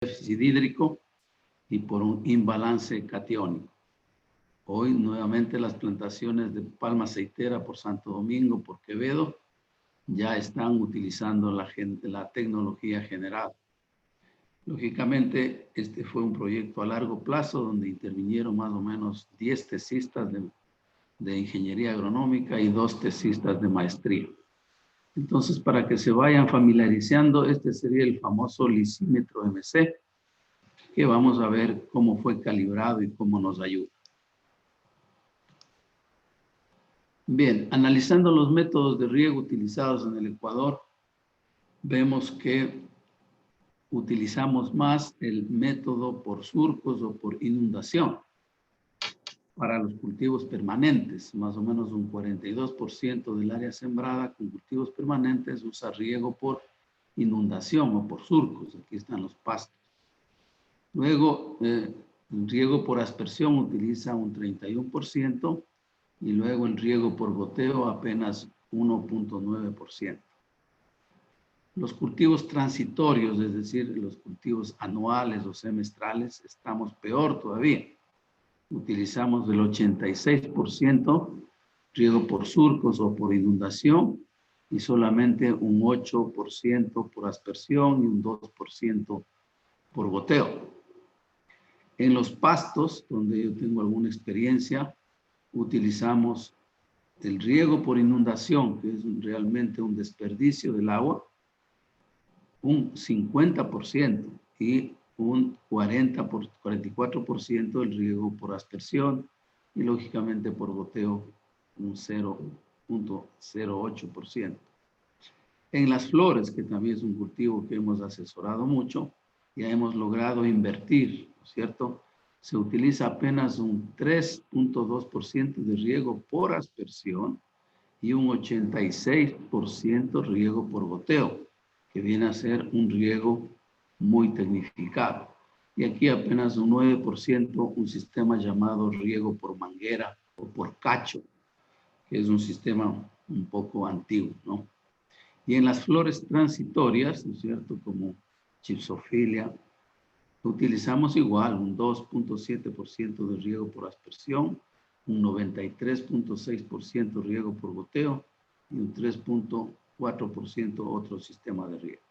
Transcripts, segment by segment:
déficit hídrico y por un imbalance catiónico. Hoy nuevamente las plantaciones de palma aceitera por Santo Domingo, por Quevedo, ya están utilizando la tecnología generada. Lógicamente, este fue un proyecto a largo plazo donde intervinieron más o menos 10 tesistas de ingeniería agronómica y 2 tesistas de maestría. Entonces, para que se vayan familiarizando, este sería el famoso lisímetro MC, que vamos a ver cómo fue calibrado y cómo nos ayuda. Bien, analizando los métodos de riego utilizados en el Ecuador, vemos que utilizamos más el método por surcos o por inundación para los cultivos permanentes. Más o menos un 42% del área sembrada con cultivos permanentes usa riego por inundación o por surcos. Aquí están los pastos. Luego, el riego por aspersión utiliza un 31% y luego el riego por goteo apenas 1.9%. Los cultivos transitorios, es decir, los cultivos anuales o semestrales, estamos peor todavía. Utilizamos el 86% riego por surcos o por inundación y solamente un 8% por aspersión y un 2% por goteo. En los pastos, donde yo tengo alguna experiencia, utilizamos el riego por inundación, que es realmente un desperdicio del agua, un 50% y un 44% el riego por aspersión y lógicamente por goteo un 0.08%. En las flores, que también es un cultivo que hemos asesorado mucho, ya hemos logrado invertir, ¿no es cierto? Se utiliza apenas un 3.2% de riego por aspersión y un 86% riego por goteo, que viene a ser un riego muy tecnificado. Y aquí apenas un 9% un sistema llamado riego por manguera o por cacho, que es un sistema un poco antiguo, ¿no? Y en las flores transitorias, ¿no es cierto?, como Gypsophila, utilizamos igual un 2.7% de riego por aspersión, un 93.6% riego por goteo y un 3.4% otro sistema de riego.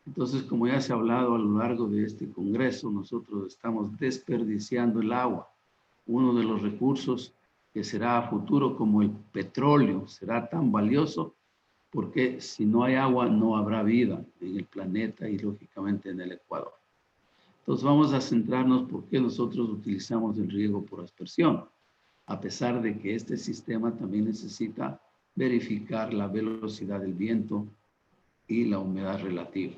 Entonces, como ya se ha hablado a lo largo de este congreso, nosotros estamos desperdiciando el agua, uno de los recursos que será a futuro como el petróleo, será tan valioso porque si no hay agua no habrá vida en el planeta y lógicamente en el Ecuador. Entonces vamos a centrarnos por qué nosotros utilizamos el riego por aspersión, a pesar de que este sistema también necesita verificar la velocidad del viento y la humedad relativa.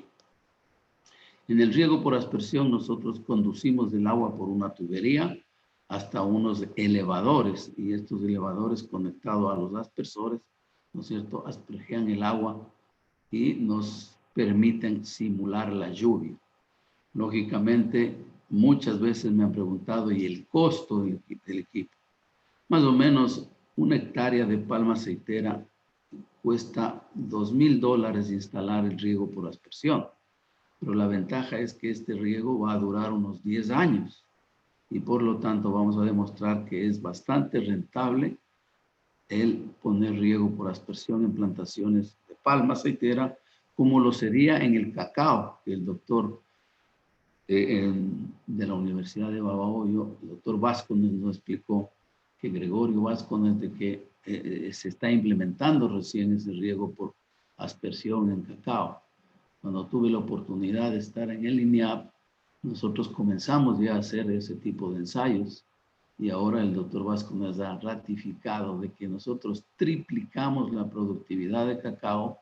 En el riego por aspersión nosotros conducimos el agua por una tubería hasta unos elevadores y estos elevadores conectados a los aspersores, ¿no es cierto?, aspergean el agua y nos permiten simular la lluvia. Lógicamente, muchas veces me han preguntado, ¿y el costo del equipo? Más o menos una hectárea de palma aceitera cuesta $2,000 instalar el riego por aspersión. Pero la ventaja es que este riego va a durar unos 10 años y por lo tanto vamos a demostrar que es bastante rentable el poner riego por aspersión en plantaciones de palma aceitera, como lo sería en el cacao, que el doctor de la Universidad de Babahoyo, el doctor Vázquez nos explicó que Gregorio Vázquez, de que se está implementando recién ese riego por aspersión en cacao. Cuando tuve la oportunidad de estar en el INIAP, nosotros comenzamos ya a hacer ese tipo de ensayos y ahora el doctor Vázquez nos ha ratificado de que nosotros triplicamos la productividad de cacao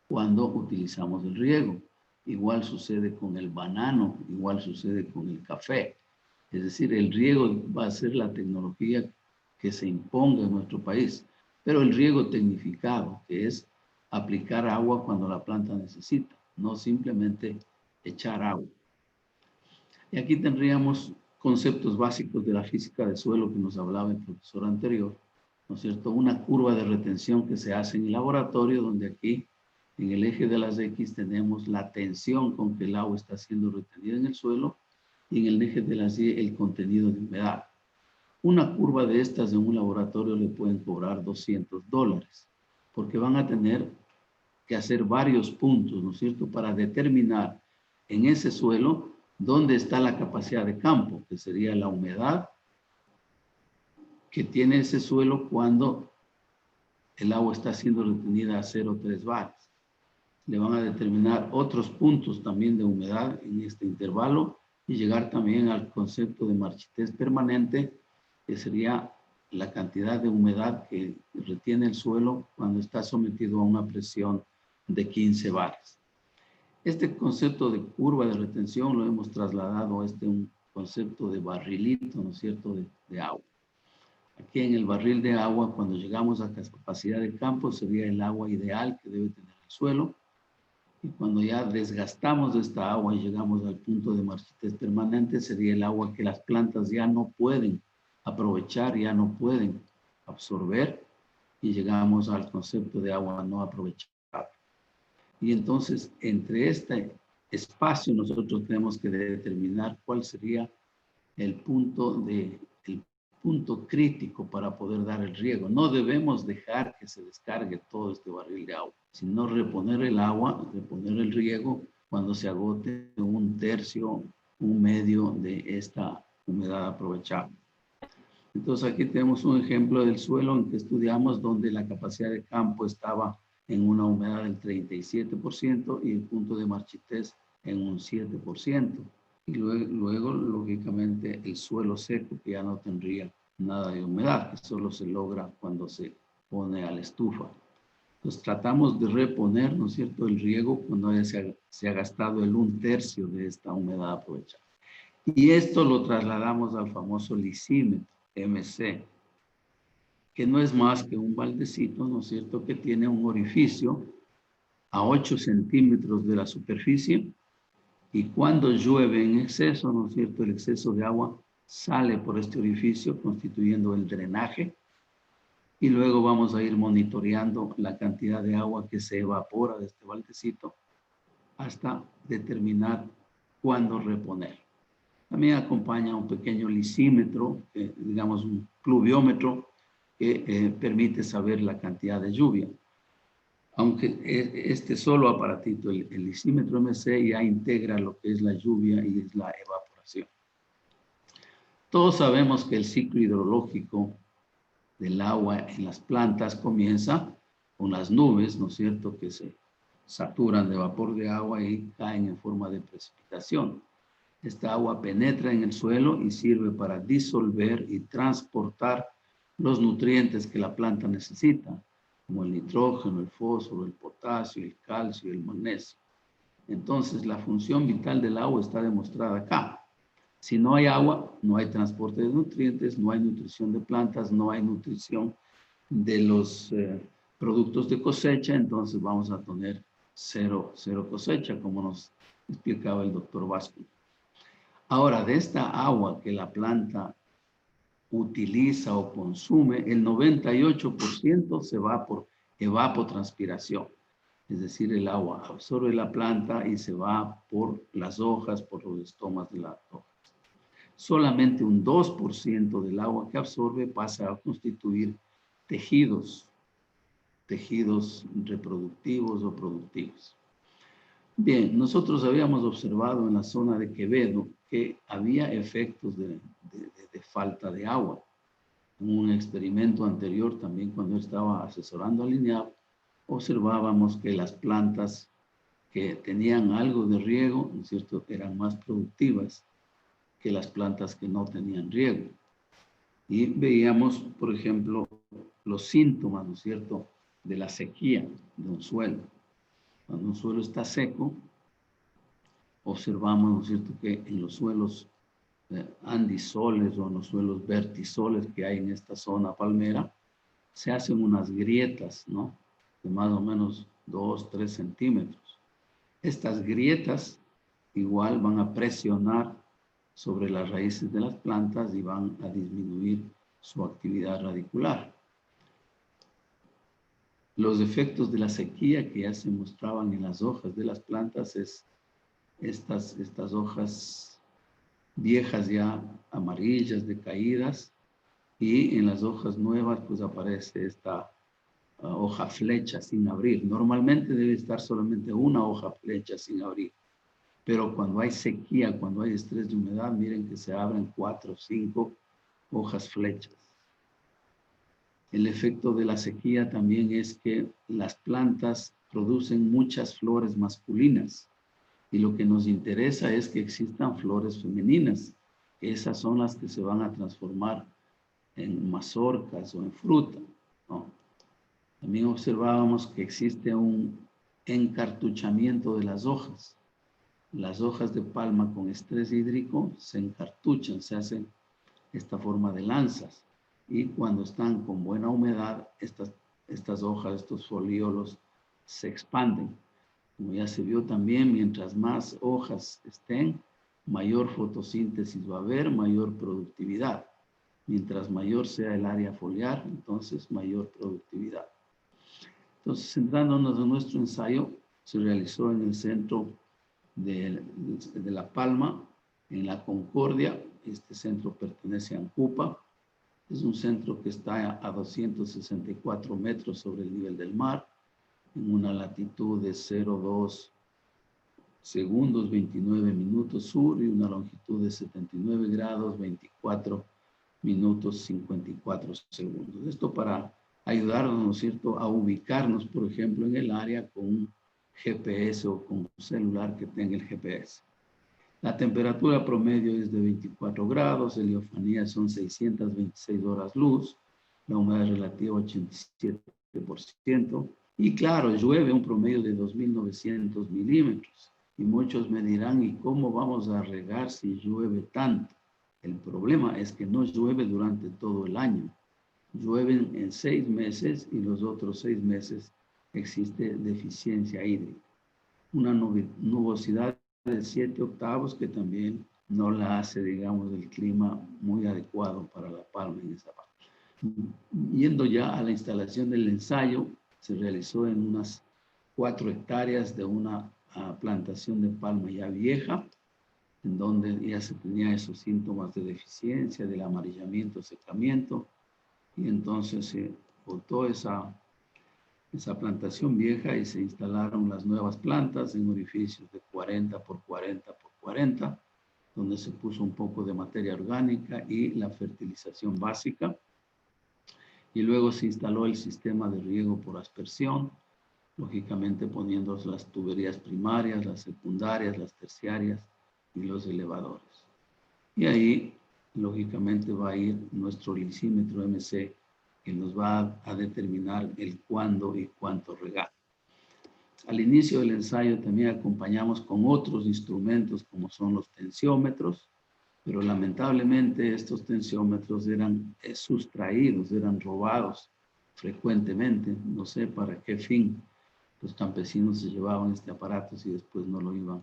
cuando utilizamos el riego. Igual sucede con el banano, igual sucede con el café. Es decir, el riego va a ser la tecnología que se imponga en nuestro país, pero el riego tecnificado, que es aplicar agua cuando la planta necesita, no simplemente echar agua. Y aquí tendríamos conceptos básicos de la física del suelo que nos hablaba el profesor anterior, ¿no es cierto? Una curva de retención que se hace en el laboratorio, donde aquí En el eje de las X tenemos la tensión con que el agua está siendo retenida en el suelo y en el eje de las Y el contenido de humedad. Una curva de estas en un laboratorio le pueden cobrar $200 porque van a tener que hacer varios puntos, ¿no es cierto?, para determinar en ese suelo dónde está la capacidad de campo, que sería la humedad que tiene ese suelo cuando el agua está siendo retenida a 0,3 bares. Le van a determinar otros puntos también de humedad en este intervalo y llegar también al concepto de marchitez permanente, que sería la cantidad de humedad que retiene el suelo cuando está sometido a una presión de 15 bares. Este concepto de curva de retención lo hemos trasladado a un concepto de barrilito, ¿no es cierto?, de agua. Aquí en el barril de agua, cuando llegamos a capacidad de campo, sería el agua ideal que debe tener el suelo. Y cuando ya desgastamos esta agua y llegamos al punto de marchitez permanente, sería el agua que las plantas ya no pueden aprovechar, ya no pueden absorber, y llegamos al concepto de agua no aprovechable. Y entonces, entre este espacio, nosotros tenemos que determinar cuál sería el punto crítico para poder dar el riego. No debemos dejar que se descargue todo este barril de agua, sino reponer el agua, reponer el riego cuando se agote 1/3, 1/2 de esta humedad aprovechable. Entonces aquí tenemos un ejemplo del suelo en que estudiamos donde la capacidad de campo estaba en una humedad del 37% y el punto de marchitez en un 7%. Y luego, lógicamente, el suelo seco, que ya no tendría nada de humedad, que solo se logra cuando se pone a la estufa. Entonces, tratamos de reponer, ¿no es cierto?, el riego cuando se ha gastado el 1/3 de esta humedad aprovechada. Y esto lo trasladamos al famoso lisímetro, MC, que no es más que un baldecito, ¿no es cierto?, que tiene un orificio a 8 centímetros de la superficie. Y cuando llueve en exceso, ¿no es cierto?, el exceso de agua sale por este orificio, constituyendo el drenaje. Y luego vamos a ir monitoreando la cantidad de agua que se evapora de este baldecito hasta determinar cuándo reponer. También acompaña un pequeño lisímetro, digamos un pluviómetro, que permite saber la cantidad de lluvia. Aunque este solo aparatito, el lisímetro MC, ya integra lo que es la lluvia y es la evaporación. Todos sabemos que el ciclo hidrológico del agua en las plantas comienza con las nubes, ¿no es cierto?, que se saturan de vapor de agua y caen en forma de precipitación. Esta agua penetra en el suelo y sirve para disolver y transportar los nutrientes que la planta necesita, como el nitrógeno, el fósforo, el potasio, el calcio y el magnesio. Entonces, la función vital del agua está demostrada acá. Si no hay agua, no hay transporte de nutrientes, no hay nutrición de plantas, no hay nutrición de los productos de cosecha, entonces vamos a tener cero cosecha, como nos explicaba el doctor Vasco. Ahora, de esta agua que la planta utiliza o consume, el 98% se va por evapotranspiración. Es decir, el agua absorbe la planta y se va por las hojas, por los estomas de las hojas. Solamente un 2% del agua que absorbe pasa a constituir tejidos reproductivos o productivos. Bien, nosotros habíamos observado en la zona de Quevedo que había efectos de falta de agua. En un experimento anterior, también cuando estaba asesorando al INEAP, observábamos que las plantas que tenían algo de riego, ¿no es cierto?, eran más productivas que las plantas que no tenían riego. Y veíamos, por ejemplo, los síntomas, ¿no es cierto?, de la sequía de un suelo. Cuando un suelo está seco, observamos, ¿no es cierto?, que en los suelos andisoles o en los suelos vertisoles que hay en esta zona palmera, se hacen unas grietas, ¿no?, de más o menos 2-3 centímetros. Estas grietas igual van a presionar sobre las raíces de las plantas y van a disminuir su actividad radicular. Los efectos de la sequía que ya se mostraban en las hojas de las plantas es estas hojas viejas ya amarillas, decaídas, y en las hojas nuevas pues aparece esta hoja flecha sin abrir. Normalmente debe estar solamente una hoja flecha sin abrir, pero cuando hay sequía, cuando hay estrés de humedad, miren que se abren 4 o 5 hojas flechas. El efecto de la sequía también es que las plantas producen muchas flores masculinas y lo que nos interesa es que existan flores femeninas. Esas son las que se van a transformar en mazorcas o en fruta, ¿no? También observábamos que existe un encartuchamiento de las hojas. Las hojas de palma con estrés hídrico se encartuchan, se hacen esta forma de lanzas. Y cuando están con buena humedad, estas hojas, estos folíolos se expanden. Como ya se vio también, mientras más hojas estén, mayor fotosíntesis va a haber, mayor productividad. Mientras mayor sea el área foliar, entonces mayor productividad. Entonces, centrándonos en nuestro ensayo, se realizó en el centro de La Palma, en La Concordia. Este centro pertenece a Ancupa. Es un centro que está a 264 metros sobre el nivel del mar, en una latitud de 0,2 segundos, 29 minutos sur, y una longitud de 79 grados, 24 minutos, 54 segundos. Esto para ayudarnos, ¿no es cierto?, a ubicarnos, por ejemplo, en el área con un GPS o con un celular que tenga el GPS. La temperatura promedio es de 24 grados, heliofanía son 626 horas luz, la humedad relativa 87%, y claro, llueve un promedio de 2.900 milímetros. Y muchos me dirán, ¿y cómo vamos a regar si llueve tanto? El problema es que no llueve durante todo el año. Llueven en 6 meses y los otros 6 meses existe deficiencia hídrica. Una nubosidad de 7 octavos que también no la hace, digamos, el clima muy adecuado para La Palma en esa parte. Yendo ya a la instalación del ensayo, se realizó en unas 4 hectáreas de una plantación de palma ya vieja, en donde ya se tenía esos síntomas de deficiencia, del amarillamiento, secamiento, y entonces se botó esa plantación vieja y se instalaron las nuevas plantas en orificios de 40 por 40 por 40, donde se puso un poco de materia orgánica y la fertilización básica. Y luego se instaló el sistema de riego por aspersión, lógicamente poniendo las tuberías primarias, las secundarias, las terciarias y los elevadores. Y ahí, lógicamente, va a ir nuestro lisímetro MC, que nos va a determinar el cuándo y cuánto regar. Al inicio del ensayo también acompañamos con otros instrumentos como son los tensiómetros, pero lamentablemente estos tensiómetros eran sustraídos, eran robados frecuentemente. No sé para qué fin los campesinos se llevaban este aparato si después no lo iban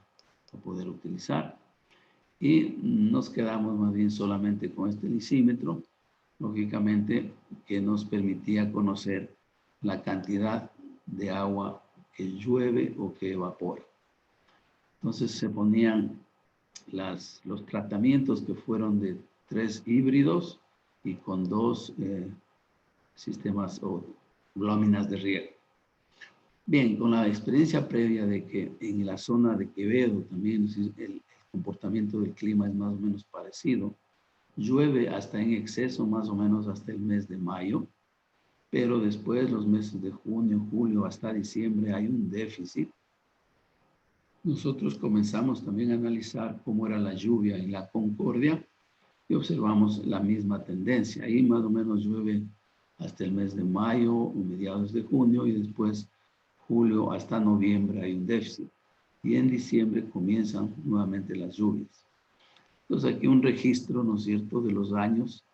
a poder utilizar. Y nos quedamos más bien solamente con este lisímetro, lógicamente que nos permitía conocer la cantidad de agua que llueve o que evapora. Entonces se ponían los tratamientos que fueron de 3 híbridos y con 2 sistemas o láminas de riego. Bien, con la experiencia previa de que en la zona de Quevedo también el comportamiento del clima es más o menos parecido, llueve hasta en exceso más o menos hasta el mes de mayo, pero después los meses de junio, julio hasta diciembre hay un déficit. Nosotros comenzamos también a analizar cómo era la lluvia en La Concordia y observamos la misma tendencia. Ahí más o menos llueve hasta el mes de mayo o mediados de junio y después julio hasta noviembre hay un déficit. Y en diciembre comienzan nuevamente las lluvias. Entonces aquí un registro, ¿no es cierto?, de los años,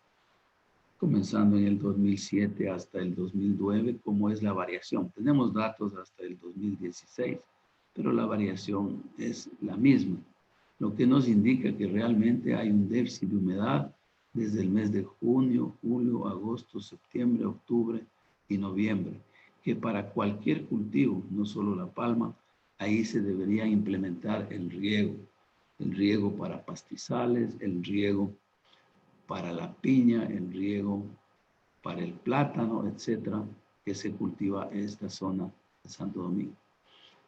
comenzando en el 2007 hasta el 2009, cómo es la variación. Tenemos datos hasta el 2016, pero la variación es la misma, lo que nos indica que realmente hay un déficit de humedad desde el mes de junio, julio, agosto, septiembre, octubre y noviembre, que para cualquier cultivo, no solo la palma, ahí se debería implementar el riego para pastizales, el riego para la piña, el riego para el plátano, etcétera, que se cultiva en esta zona de Santo Domingo.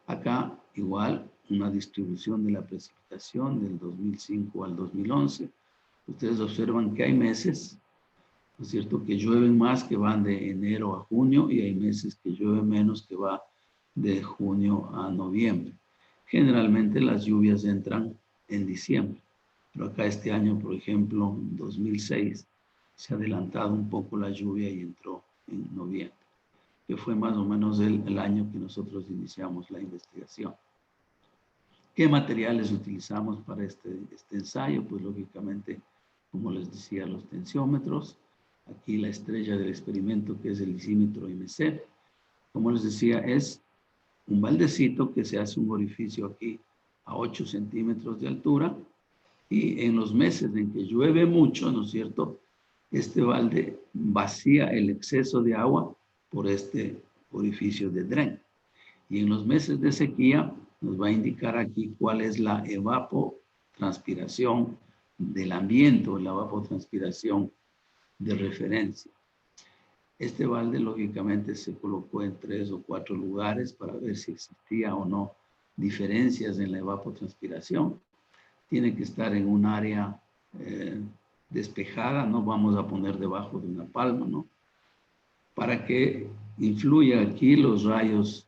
Acá igual una distribución de la precipitación del 2005 al 2011. Ustedes observan que hay meses, ¿no es cierto?, que llueven más, que van de enero a junio, y hay meses que llueve menos, que va de junio a noviembre. Generalmente las lluvias entran en diciembre, pero acá este año, por ejemplo, 2006, se ha adelantado un poco la lluvia y entró en noviembre, que fue más o menos el año que nosotros iniciamos la investigación. ¿Qué materiales utilizamos para este ensayo? Pues lógicamente, como les decía, los tensiómetros. Aquí la estrella del experimento, que es el lisímetro MC. Como les decía, es un baldecito que se hace un orificio aquí a 8 centímetros de altura, y en los meses en que llueve mucho, ¿no es cierto?, este balde vacía el exceso de agua por este orificio de dren. Y en los meses de sequía nos va a indicar aquí cuál es la evapotranspiración del ambiente, o la evapotranspiración de referencia. Este balde lógicamente se colocó en 3 o 4 lugares para ver si existía o no diferencias en la evapotranspiración. Tiene que estar en un área despejada, no vamos a poner debajo de una palma, ¿no?, para que influya aquí los rayos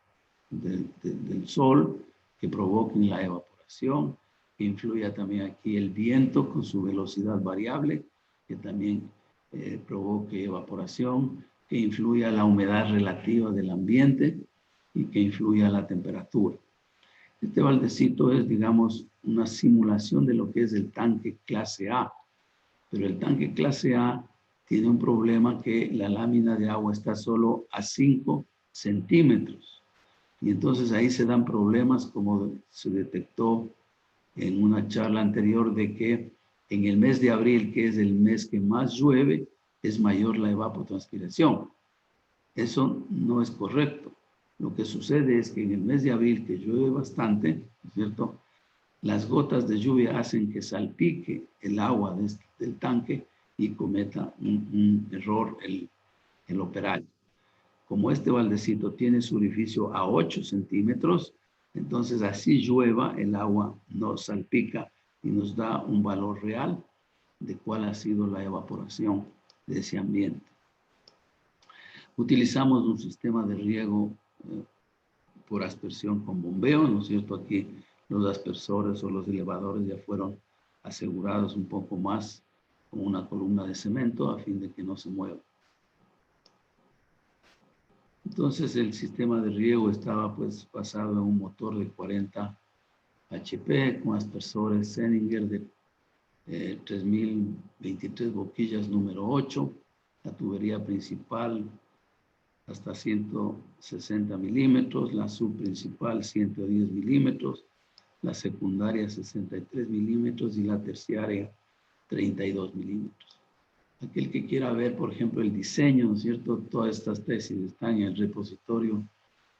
del sol que provoquen la evaporación, que influya también aquí el viento con su velocidad variable, que también provoque evaporación, que influya la humedad relativa del ambiente y que influya la temperatura. Este baldecito es, digamos, una simulación de lo que es el tanque clase A, pero el tanque clase A tiene un problema, que la lámina de agua está solo a 5 centímetros. Y entonces ahí se dan problemas, como se detectó en una charla anterior, de que en el mes de abril, que es el mes que más llueve, es mayor la evapotranspiración. Eso no es correcto. Lo que sucede es que en el mes de abril, que llueve bastante, ¿no es cierto?, las gotas de lluvia hacen que salpique el agua del tanque y cometa un error el operario. Como este baldecito tiene su orificio a 8 centímetros, entonces así llueva, el agua no salpica y nos da un valor real de cuál ha sido la evaporación de ese ambiente. Utilizamos un sistema de riego por aspersión con bombeo, ¿no es cierto? Aquí los aspersores o los elevadores ya fueron asegurados un poco más con una columna de cemento a fin de que no se mueva. Entonces el sistema de riego estaba pues basado en un motor de 40 HP con aspersores Senninger de 3023 boquillas número 8, la tubería principal hasta 160 milímetros, la subprincipal 110 milímetros, la secundaria 63 milímetros y la terciaria 32 milímetros. Aquel que quiera ver, por ejemplo, el diseño, ¿no es cierto? Todas estas tesis están en el repositorio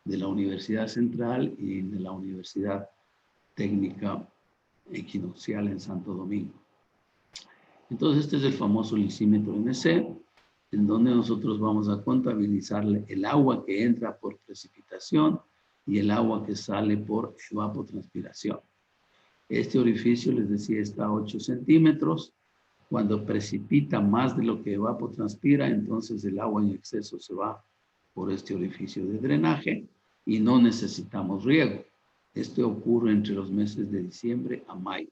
de la Universidad Central y de la Universidad Técnica Equinoccial en Santo Domingo. Entonces, este es el famoso lisímetro MC, en donde nosotros vamos a contabilizar el agua que entra por precipitación y el agua que sale por evapotranspiración. Este orificio, les decía, está a 8 centímetros. Cuando precipita más de lo que evapotranspira, entonces el agua en exceso se va por este orificio de drenaje y no necesitamos riego. Esto ocurre entre los meses de diciembre a mayo.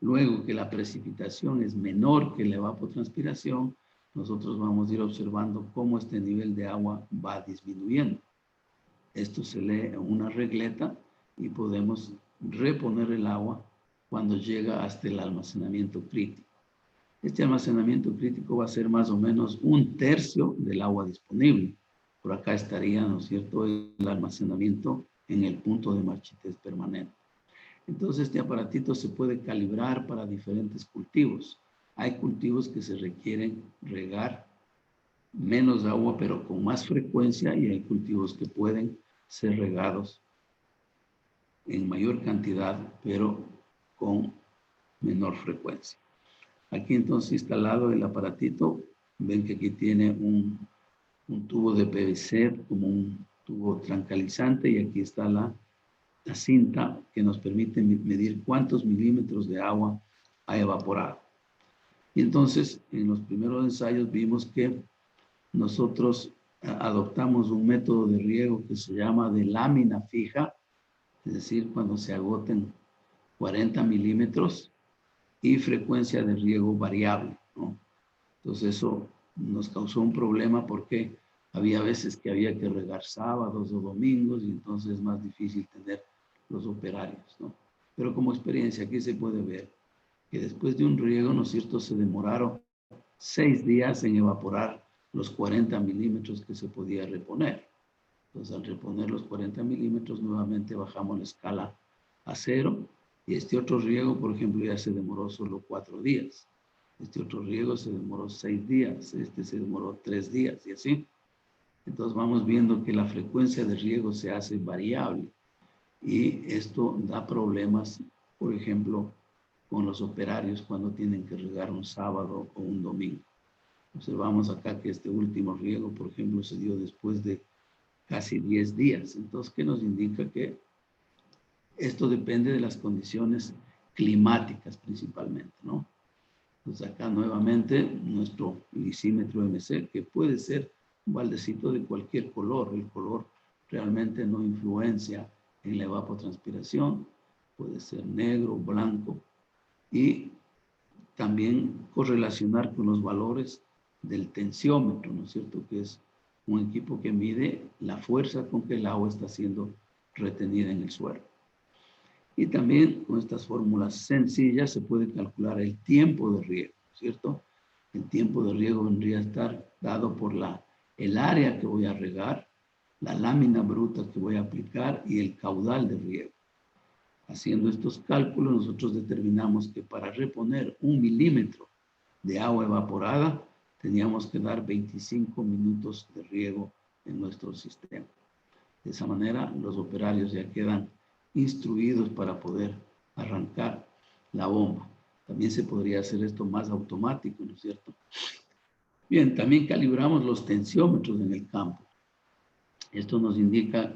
Luego que la precipitación es menor que la evapotranspiración, nosotros vamos a ir observando cómo este nivel de agua va disminuyendo. Esto se lee en una regleta y podemos reponer el agua cuando llega hasta el almacenamiento crítico. Este almacenamiento crítico va a ser más o menos 1/3 del agua disponible. Por acá estaría, ¿no es cierto?, el almacenamiento en el punto de marchitez permanente. Entonces, este aparatito se puede calibrar para diferentes cultivos. Hay cultivos que se requieren regar menos agua, pero con más frecuencia, y hay cultivos que pueden ser regados en mayor cantidad, pero con menor frecuencia. Aquí entonces instalado el aparatito, ven que aquí tiene un tubo de PVC como un tubo trancalizante y aquí está la cinta que nos permite medir cuántos milímetros de agua ha evaporado. Y entonces en los primeros ensayos vimos que nosotros adoptamos un método de riego que se llama de lámina fija, es decir, cuando se agoten 40 milímetros y frecuencia de riego variable, ¿no? Entonces eso nos causó un problema porque había veces que había que regar sábados o domingos y entonces es más difícil tener los operarios, ¿no? Pero como experiencia aquí se puede ver que después de un riego, ¿no es cierto?, se demoraron 6 días en evaporar los 40 milímetros que se podía reponer. Entonces, al reponer los 40 milímetros, nuevamente bajamos la escala a 0. Y este otro riego, por ejemplo, ya se demoró solo 4 días. Este otro riego se demoró 6 días. Este se demoró 3 días y así. Entonces, vamos viendo que la frecuencia de riego se hace variable. Y esto da problemas, por ejemplo, con los operarios cuando tienen que regar un sábado o un domingo. Observamos acá que este último riego, por ejemplo, se dio después de casi 10 días. Entonces, ¿qué nos indica? Que esto depende de las condiciones climáticas principalmente, ¿no? Entonces, acá nuevamente nuestro lisímetro MC, que puede ser un baldecito de cualquier color. El color realmente no influencia en la evapotranspiración. Puede ser negro, blanco. Y también correlacionar con los valores del tensiómetro, ¿no es cierto? Que es un equipo que mide la fuerza con que el agua está siendo retenida en el suelo. Y también con estas fórmulas sencillas se puede calcular el tiempo de riego, ¿cierto? El tiempo de riego vendría a estar dado por el área que voy a regar, la lámina bruta que voy a aplicar y el caudal de riego. Haciendo estos cálculos, nosotros determinamos que para reponer 1 milímetro de agua evaporada, teníamos que dar 25 minutos de riego en nuestro sistema. De esa manera, los operarios ya quedan instruidos para poder arrancar la bomba. También se podría hacer esto más automático, ¿no es cierto? Bien, también calibramos los tensiómetros en el campo. Esto nos indica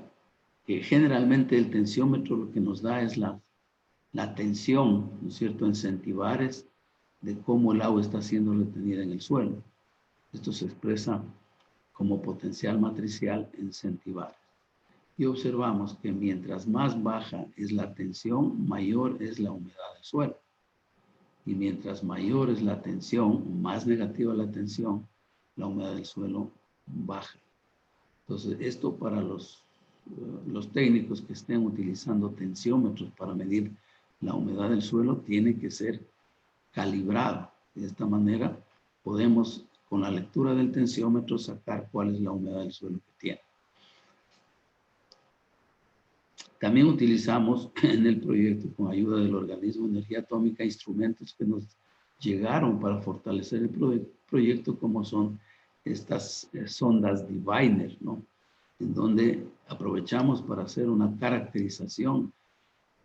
que generalmente el tensiómetro lo que nos da es la tensión, ¿no es cierto?, en centibares de cómo el agua está siendo retenida en el suelo. Esto se expresa como potencial matricial en centibares. Y observamos que mientras más baja es la tensión, mayor es la humedad del suelo. Y mientras mayor es la tensión, más negativa la tensión, la humedad del suelo baja. Entonces, esto para los técnicos que estén utilizando tensiómetros para medir la humedad del suelo tiene que ser calibrado. De esta manera podemos, con la lectura del tensiómetro, sacar cuál es la humedad del suelo que tiene. También utilizamos en el proyecto, con ayuda del Organismo de Energía Atómica, instrumentos que nos llegaron para fortalecer el proyecto, como son estas sondas Diviner, ¿no? En donde aprovechamos para hacer una caracterización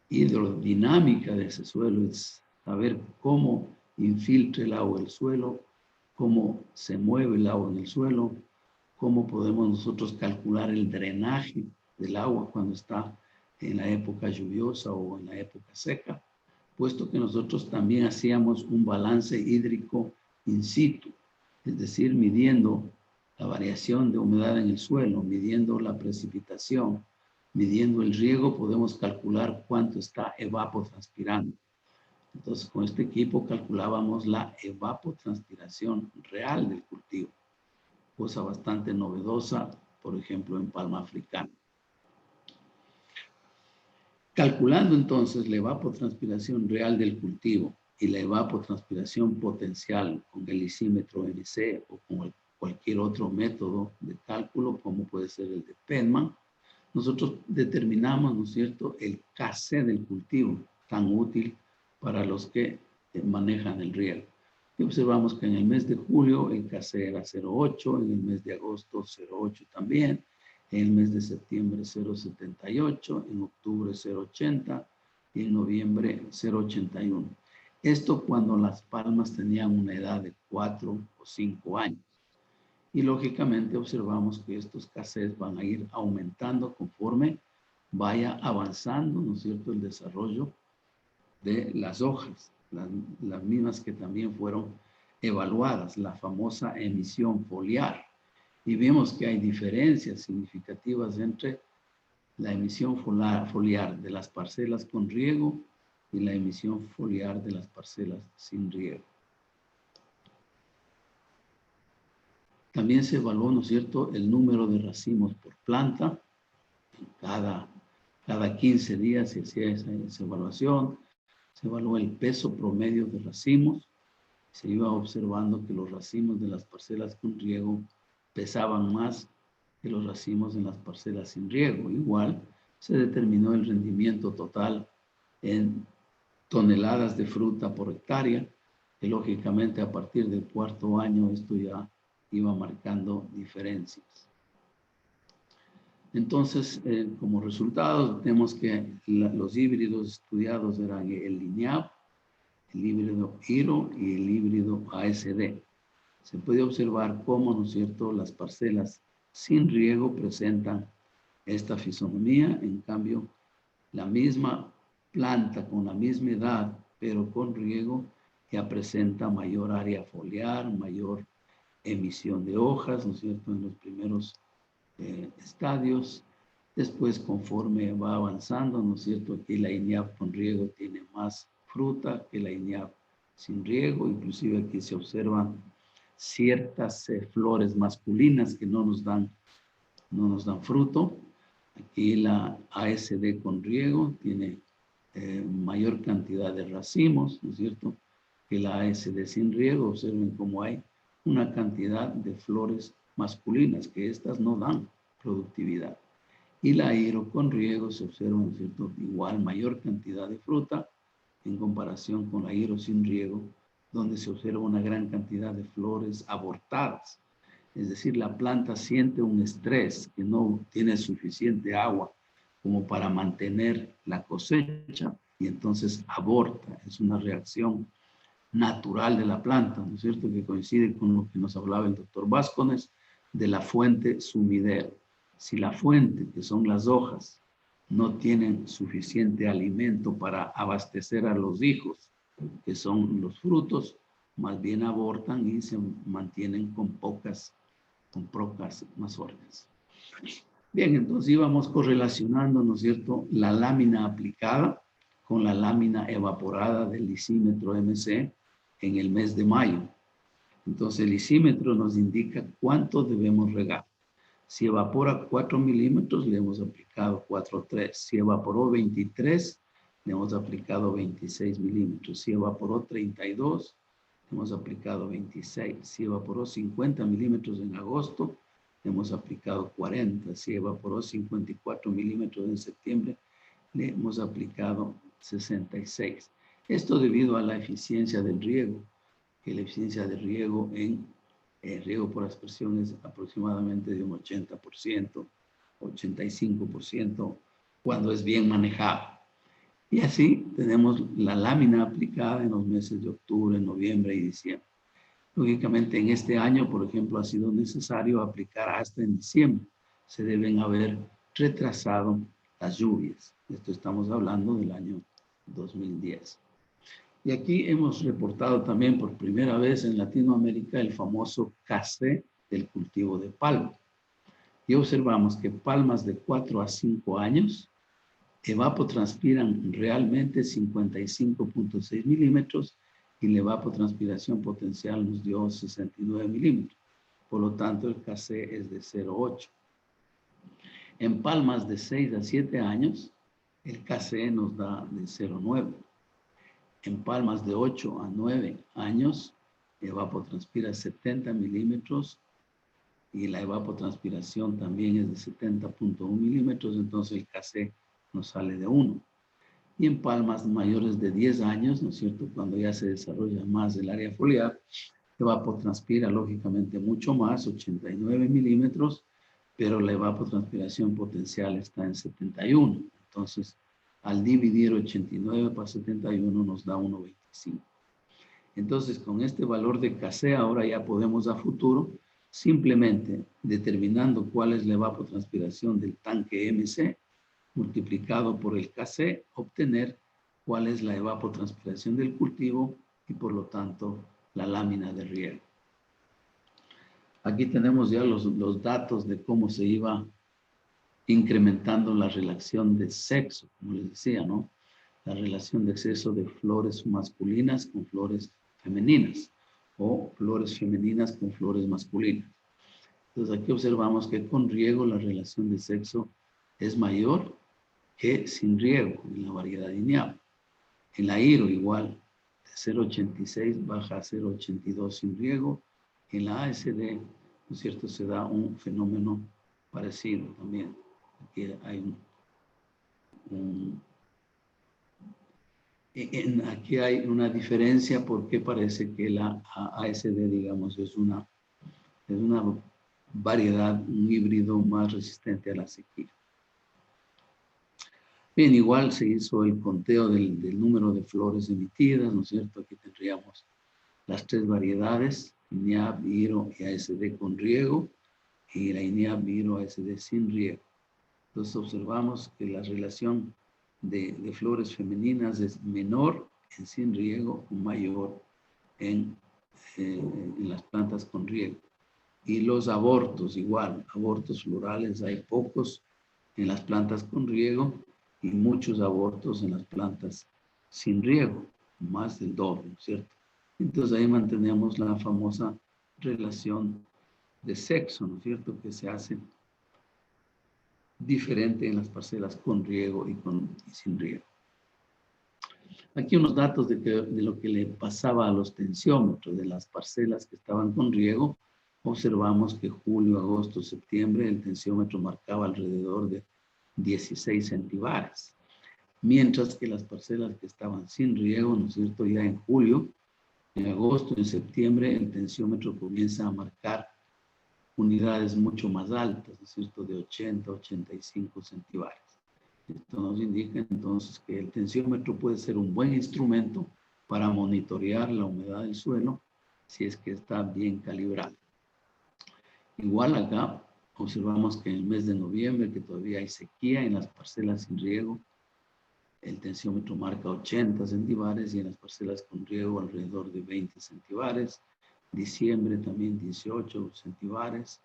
hidrodinámica de ese suelo, es saber cómo infiltra el agua el suelo, cómo se mueve el agua en el suelo, cómo podemos nosotros calcular el drenaje del agua cuando está en la época lluviosa o en la época seca, puesto que nosotros también hacíamos un balance hídrico in situ, es decir, midiendo la variación de humedad en el suelo, midiendo la precipitación, midiendo el riego, podemos calcular cuánto está evapotranspirando. Entonces, con este equipo calculábamos la evapotranspiración real del cultivo, cosa bastante novedosa, por ejemplo, en palma africana. Calculando entonces la evapotranspiración real del cultivo y la evapotranspiración potencial con el lisímetro MC o con cualquier otro método de cálculo, como puede ser el de Penman, nosotros determinamos, ¿no es cierto?, el KC del cultivo, tan útil para los que manejan el riego. Y observamos que en el mes de julio el KC era 0,8, en el mes de agosto 0,8 también, en el mes de septiembre 0,78, en octubre 0,80 y en noviembre 0,81. Esto cuando las palmas tenían una edad de 4 o 5 años. Y lógicamente observamos que estos KCs van a ir aumentando conforme vaya avanzando, ¿no es cierto?, el desarrollo de las hojas, las mismas que también fueron evaluadas, la famosa emisión foliar. Y vemos que hay diferencias significativas entre la emisión foliar de las parcelas con riego y la emisión foliar de las parcelas sin riego. También se evaluó, ¿no es cierto?, el número de racimos por planta. Cada 15 días se hacía esa evaluación. Se evaluó el peso promedio de racimos. Se iba observando que los racimos de las parcelas con riego pesaban más que los racimos en las parcelas sin riego. Igual se determinó el rendimiento total en toneladas de fruta por hectárea, que lógicamente a partir del cuarto año esto ya iba marcando diferencias. Entonces, como resultado, tenemos que los híbridos estudiados eran el lineal, el híbrido IRO y el híbrido ASD. Se puede observar cómo, ¿no es cierto?, las parcelas sin riego presentan esta fisonomía. En cambio, la misma planta con la misma edad, pero con riego, ya presenta mayor área foliar, mayor emisión de hojas, ¿no es cierto?, en los primeros estadios. Después, conforme va avanzando, ¿no es cierto?, aquí la INEAP con riego tiene más fruta que la INEAP sin riego. Inclusive aquí se observan ciertas flores masculinas que no nos dan fruto. Aquí la ASD con riego tiene mayor cantidad de racimos, ¿no es cierto?, que la ASD sin riego. Observen cómo hay una cantidad de flores masculinas, que estas no dan productividad. Y la IRO con riego se observa, ¿no es cierto?, igual mayor cantidad de fruta en comparación con la IRO sin riego, donde se observa una gran cantidad de flores abortadas. Es decir, la planta siente un estrés, que no tiene suficiente agua como para mantener la cosecha, y entonces aborta. Es una reacción natural de la planta, ¿no es cierto?, que coincide con lo que nos hablaba el doctor Vázquez de la fuente sumidero. Si la fuente, que son las hojas, no tienen suficiente alimento para abastecer a los hijos, que son los frutos, más bien abortan y se mantienen con pocas mazorcas. Bien, entonces íbamos correlacionando, ¿no es cierto?, la lámina aplicada con la lámina evaporada del lisímetro MC en el mes de mayo. Entonces el lisímetro nos indica cuánto debemos regar. Si evapora 4 milímetros, le hemos aplicado 4,3. Si evaporó 23, le hemos aplicado 26 milímetros. Si evaporó 32, le hemos aplicado 26. Si evaporó 50 milímetros en agosto, le hemos aplicado 40. Si evaporó 54 milímetros en septiembre, le hemos aplicado 66. Esto debido a la eficiencia del riego, que la eficiencia de riego en riego por aspersión es aproximadamente de un 80%, 85% cuando es bien manejado. Y así tenemos la lámina aplicada en los meses de octubre, noviembre y diciembre. Lógicamente en este año, por ejemplo, ha sido necesario aplicar hasta en diciembre. Se deben haber retrasado las lluvias. Esto estamos hablando del año 2010. Y aquí hemos reportado también por primera vez en Latinoamérica el famoso KC del cultivo de palma. Y observamos que palmas de 4 a 5 años evapotranspiran realmente 55.6 milímetros y la evapotranspiración potencial nos dio 69 milímetros. Por lo tanto, el KC es de 0,8. En palmas de 6 a 7 años, el KC nos da de 0,9. En palmas de 8 a 9 años, evapotranspira 70 milímetros y la evapotranspiración también es de 70.1 milímetros, entonces el KC nos sale de 1. Y en palmas mayores de 10 años, ¿no es cierto? Cuando ya se desarrolla más el área foliar, evapotranspira lógicamente mucho más, 89 milímetros, pero la evapotranspiración potencial está en 71. Entonces, al dividir 89 por 71 nos da 1,25. Entonces, con este valor de Kc, ahora ya podemos a futuro, simplemente determinando cuál es la evapotranspiración del tanque MC, multiplicado por el Kc, obtener cuál es la evapotranspiración del cultivo y por lo tanto la lámina de riego. Aquí tenemos ya los datos de cómo se iba incrementando la relación de sexo, como les decía, ¿no? La relación de exceso de flores masculinas con flores femeninas o flores femeninas con flores masculinas. Entonces aquí observamos que con riego la relación de sexo es mayor que sin riego en la variedad lineal. En la hiro igual, de 0,86 baja a 0,82 sin riego. En la ASD, ¿no es cierto?, se da un fenómeno parecido también. Aquí hay aquí hay una diferencia porque parece que la ASD, digamos, es una variedad, un híbrido más resistente a la sequía. Bien, igual se hizo el conteo del número de flores emitidas, ¿no es cierto? Aquí tendríamos las 3 variedades, INEAB, hiro y ASD con riego, y la INEAB, hiro, ASD sin riego. Entonces observamos que la relación de flores femeninas es menor en sin riego o mayor en las plantas con riego. Y los abortos, igual, abortos florales hay pocos en las plantas con riego y muchos abortos en las plantas sin riego, más del doble, ¿cierto? Entonces ahí mantenemos la famosa relación de sexo, ¿no es cierto?, que se hace diferente en las parcelas con riego y sin riego. Aquí unos datos de lo que le pasaba a los tensiómetros de las parcelas que estaban con riego. Observamos que julio, agosto, septiembre el tensiómetro marcaba alrededor de 16 centibares. Mientras que las parcelas que estaban sin riego, ¿no es cierto?, ya en julio, en agosto, en septiembre, el tensiómetro comienza a marcar unidades mucho más altas, ¿no es cierto?, de 80, 85 centibares. Esto nos indica entonces que el tensiómetro puede ser un buen instrumento para monitorear la humedad del suelo si es que está bien calibrado. Igual acá observamos que en el mes de noviembre, que todavía hay sequía en las parcelas sin riego, el tensiómetro marca 80 centibares y en las parcelas con riego alrededor de 20 centibares. Diciembre también 18 centibares,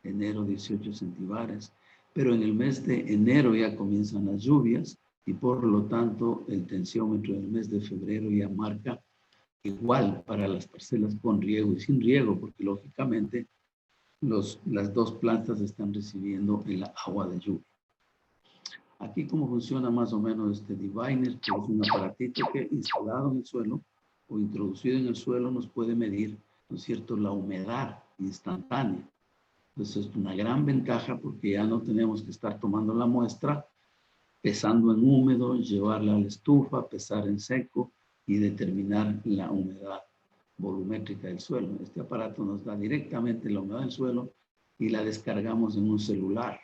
enero 18 centibares. Pero en el mes de enero ya comienzan las lluvias y por lo tanto el tensiómetro del mes de febrero ya marca igual para las parcelas con riego y sin riego, porque lógicamente las dos plantas están recibiendo el agua de lluvia. Aquí cómo funciona más o menos este diviner, que es un aparatito que instalado en el suelo o introducido en el suelo nos puede medir, ¿no es cierto?, la humedad instantánea. Entonces es una gran ventaja porque ya no tenemos que estar tomando la muestra, pesando en húmedo, llevarla a la estufa, pesar en seco y determinar la humedad volumétrica del suelo. Este aparato nos da directamente la humedad del suelo y la descargamos en un celular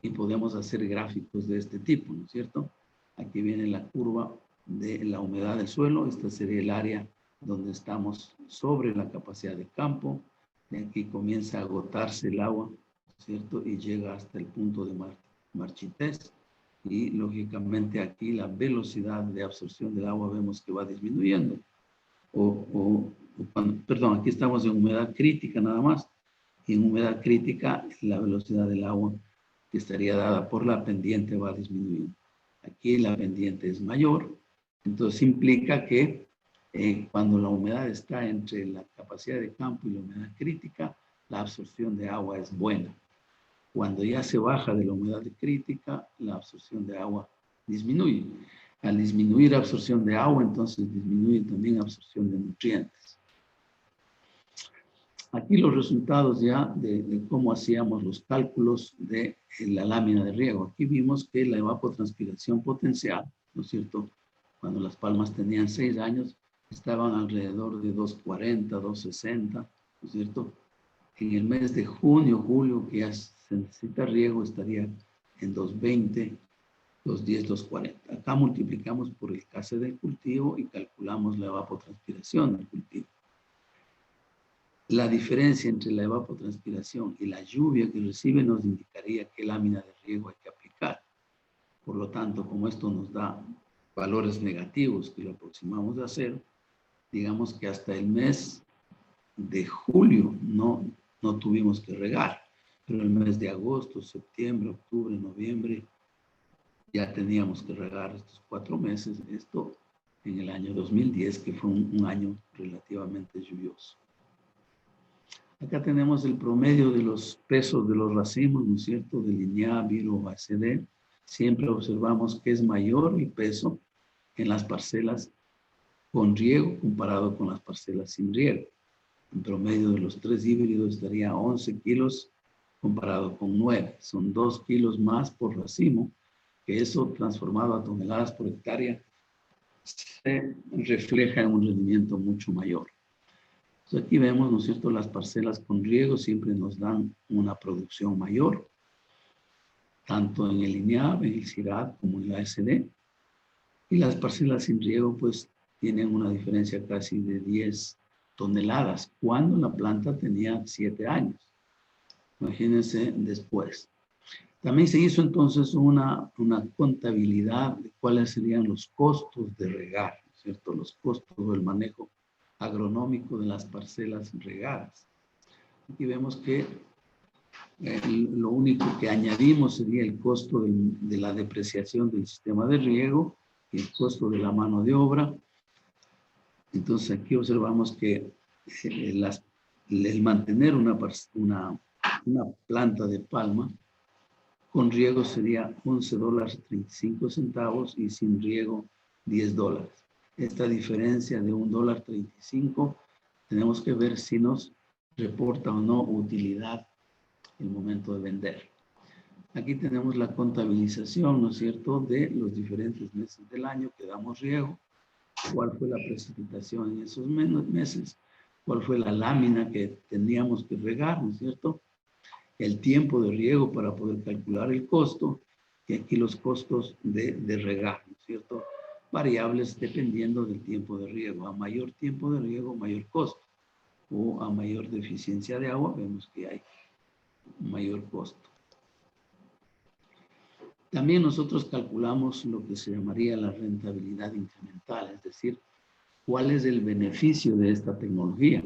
y podemos hacer gráficos de este tipo, ¿no es cierto? Aquí viene la curva de la humedad del suelo. Esta sería el área donde estamos sobre la capacidad de campo. De aquí comienza a agotarse el agua, ¿cierto? Y llega hasta el punto de marchitez. Y lógicamente aquí la velocidad de absorción del agua vemos que va disminuyendo. Perdón, aquí estamos en humedad crítica nada más. Y en humedad crítica la velocidad del agua que estaría dada por la pendiente va disminuyendo. Aquí la pendiente es mayor, entonces implica que cuando la humedad está entre la capacidad de campo y la humedad crítica, la absorción de agua es buena. Cuando ya se baja de la humedad crítica, la absorción de agua disminuye. Al disminuir la absorción de agua, entonces disminuye también la absorción de nutrientes. Aquí los resultados ya de cómo hacíamos los cálculos de la lámina de riego. Aquí vimos que la evapotranspiración potencial, ¿no es cierto? Cuando las palmas tenían 6 años, estaban alrededor de 2.40, 2.60, ¿no es cierto? En el mes de junio, julio, que ya se necesita riego, estaría en 2.20, 2.10, 2.40. Acá multiplicamos por el case del cultivo y calculamos la evapotranspiración del cultivo. La diferencia entre la evapotranspiración y la lluvia que recibe nos indicaría qué lámina de riego hay que aplicar. Por lo tanto, como esto nos da valores negativos que lo aproximamos a cero, digamos que hasta el mes de julio no tuvimos que regar, pero el mes de agosto, septiembre, octubre, noviembre, ya teníamos que regar estos 4 meses, esto en el año 2010, que fue un año relativamente lluvioso. Acá tenemos el promedio de los pesos de los racimos, ¿no es cierto?, de Linear, Viro, ACD. Siempre observamos que es mayor el peso en las parcelas con riego comparado con las parcelas sin riego. En promedio de los 3 híbridos estaría 11 kilos comparado con 9. Son 2 kilos más por racimo, que eso transformado a toneladas por hectárea se refleja en un rendimiento mucho mayor. Entonces aquí vemos, ¿no es cierto?, las parcelas con riego siempre nos dan una producción mayor, tanto en el lineal, en el CIRAD, como en la ASD. Y las parcelas sin riego, pues, tienen una diferencia casi de 10 toneladas, cuando la planta tenía 7 años. Imagínense después. También se hizo entonces una contabilidad de cuáles serían los costos de regar, ¿no es cierto?, los costos del manejo agronómico de las parcelas regadas. Aquí vemos que lo único que añadimos sería el costo de la depreciación del sistema de riego y el costo de la mano de obra. Entonces aquí observamos que el mantener una planta de palma con riego sería $11.35 y sin riego $10. Esta diferencia de $1.35 tenemos que ver si nos reporta o no utilidad en el momento de vender. Aquí tenemos la contabilización, ¿no es cierto?, de los diferentes meses del año que damos riego, cuál fue la precipitación en esos meses, cuál fue la lámina que teníamos que regar, ¿no es cierto?, el tiempo de riego para poder calcular el costo, y aquí los costos de regar, ¿no es cierto?, variables dependiendo del tiempo de riego. A mayor tiempo de riego, mayor costo, o a mayor deficiencia de agua, vemos que hay mayor costo. También nosotros calculamos lo que se llamaría la rentabilidad incremental, es decir, cuál es el beneficio de esta tecnología.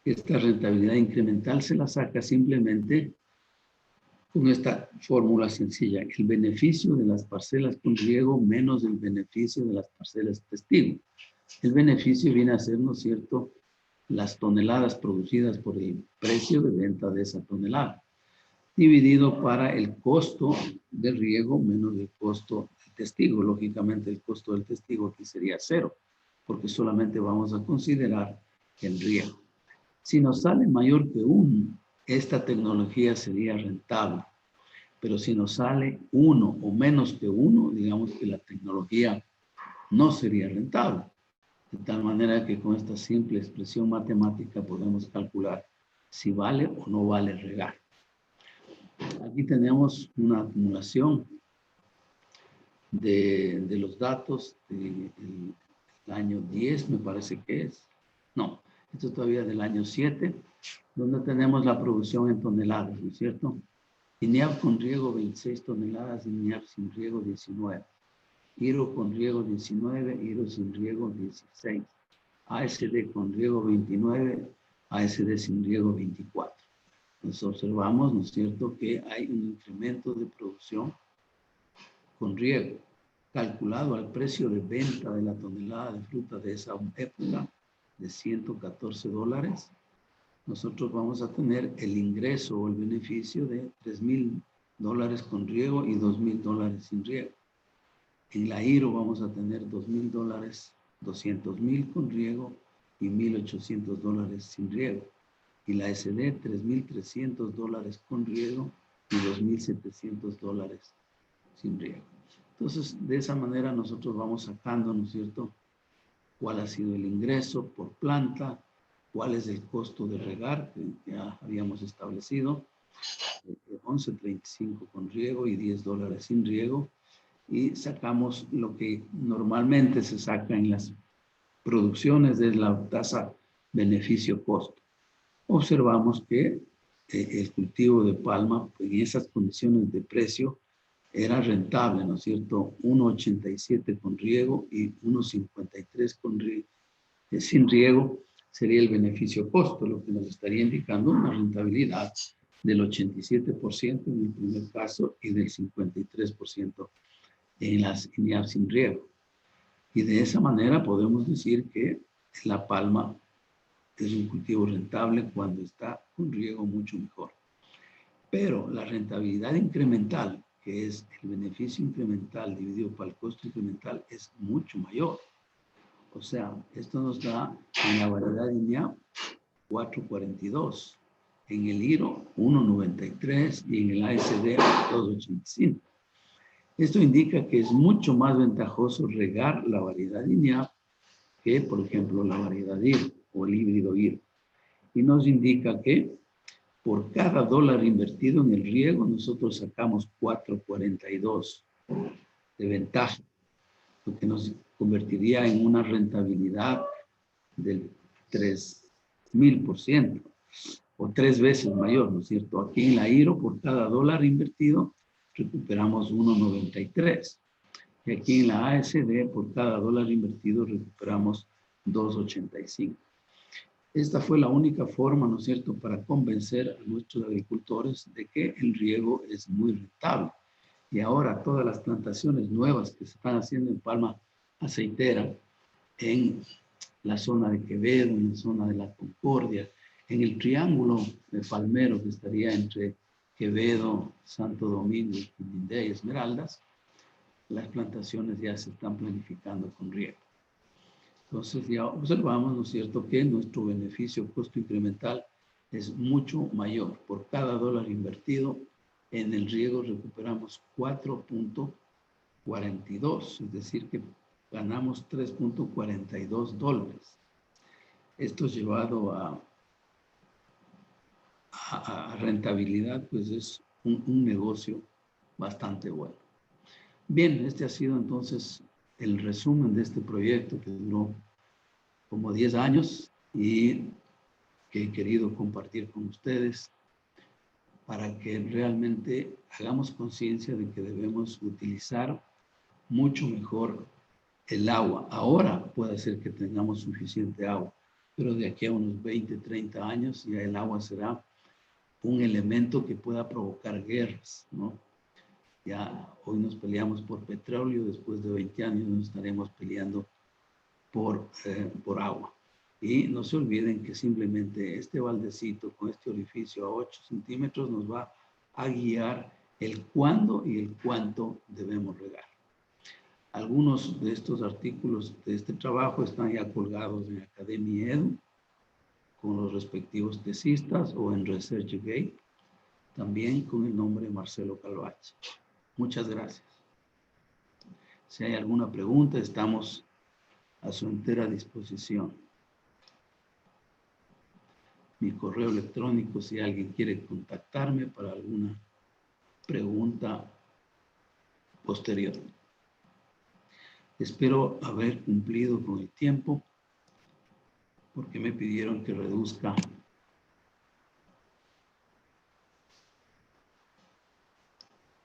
Esta rentabilidad incremental se la saca simplemente con esta fórmula sencilla: el beneficio de las parcelas con riego menos el beneficio de las parcelas testigo. El beneficio viene a ser, ¿no es cierto?, las toneladas producidas por el precio de venta de esa tonelada, dividido para el costo de riego menos el costo del testigo. Lógicamente el costo del testigo aquí sería 0, porque solamente vamos a considerar el riego. Si nos sale mayor que 1, esta tecnología sería rentable. Pero si nos sale 1 o menos que 1, digamos que la tecnología no sería rentable. De tal manera que con esta simple expresión matemática podemos calcular si vale o no vale regar. Aquí tenemos una acumulación de los datos del año 10, me parece que es. No, esto todavía es del año 7, donde tenemos la producción en toneladas, ¿no es cierto? INEAP con riego 26 toneladas, INEAP sin riego 19. IRO con riego 19, IRO sin riego 16. ASD con riego 29, ASD sin riego 24. Entonces observamos, ¿no es cierto?, que hay un incremento de producción con riego, calculado al precio de venta de la tonelada de fruta de esa época de $114. Nosotros vamos a tener el ingreso o el beneficio de $3,000 con riego y $2,000 sin riego. En la IRO vamos a tener $2,000, $200,000 con riego y $1,800 sin riego. Y la SD, $3,300 con riego y $2,700 sin riego. Entonces, de esa manera nosotros vamos sacando, ¿no es cierto?, cuál ha sido el ingreso por planta, cuál es el costo de regar, que ya habíamos establecido, 11.35 con riego y $10 sin riego, y sacamos lo que normalmente se saca en las producciones de la tasa beneficio-costo. Observamos que el cultivo de palma en esas condiciones de precio era rentable, ¿no es cierto? 1.87 con riego y 1.53 con sin riego sería el beneficio-costo, lo que nos estaría indicando una rentabilidad del 87% en el primer caso y del 53% en las INEAP sin riego. Y de esa manera podemos decir que la palma es un cultivo rentable cuando está con riego mucho mejor. Pero la rentabilidad incremental, que es el beneficio incremental dividido por el costo incremental, es mucho mayor. O sea, esto nos da en la variedad INEAP 4.42, en el IRO 1.93 y en el ASD 2.85. Esto indica que es mucho más ventajoso regar la variedad INEAP que, por ejemplo, la variedad IRO o el híbrido IRO. Y nos indica que por cada dólar invertido en el riego, nosotros sacamos 4.42 de ventaja, lo que nos convertiría en una rentabilidad del 3.000% o 3 veces mayor, ¿no es cierto? Aquí en la IRO, por cada dólar invertido, recuperamos 1.93. Y aquí en la ASD, por cada dólar invertido, recuperamos 2.85. Esta fue la única forma, ¿no es cierto?, para convencer a nuestros agricultores de que el riego es muy rentable. Y ahora todas las plantaciones nuevas que se están haciendo en palma aceitera, en la zona de Quevedo, en la zona de la Concordia, en el triángulo de palmero que estaría entre Quevedo, Santo Domingo, Quindindé y Esmeraldas, las plantaciones ya se están planificando con riego. Entonces ya observamos, ¿no es cierto?, que nuestro beneficio costo incremental es mucho mayor. Por cada dólar invertido en el riego recuperamos 4.42, es decir, que ganamos 3.42 dólares. Esto llevado a rentabilidad, pues es un negocio bastante bueno. Bien, este ha sido entonces el resumen de este proyecto que duró como 10 años y que he querido compartir con ustedes para que realmente hagamos conciencia de que debemos utilizar mucho mejor el agua. Ahora puede ser que tengamos suficiente agua, pero de aquí a unos 20, 30 años ya el agua será un elemento que pueda provocar guerras, ¿no? Ya hoy nos peleamos por petróleo, después de 20 años nos estaremos peleando por agua. Y no se olviden que simplemente este baldecito con este orificio a 8 centímetros nos va a guiar el cuándo y el cuánto debemos regar. Algunos de estos artículos de este trabajo están ya colgados en Academia Edu con los respectivos tesistas o en ResearchGate, también con el nombre Marcelo Calvache. Muchas gracias. Si hay alguna pregunta, estamos a su entera disposición. Mi correo electrónico, si alguien quiere contactarme para alguna pregunta posterior. Espero haber cumplido con el tiempo, porque me pidieron que reduzca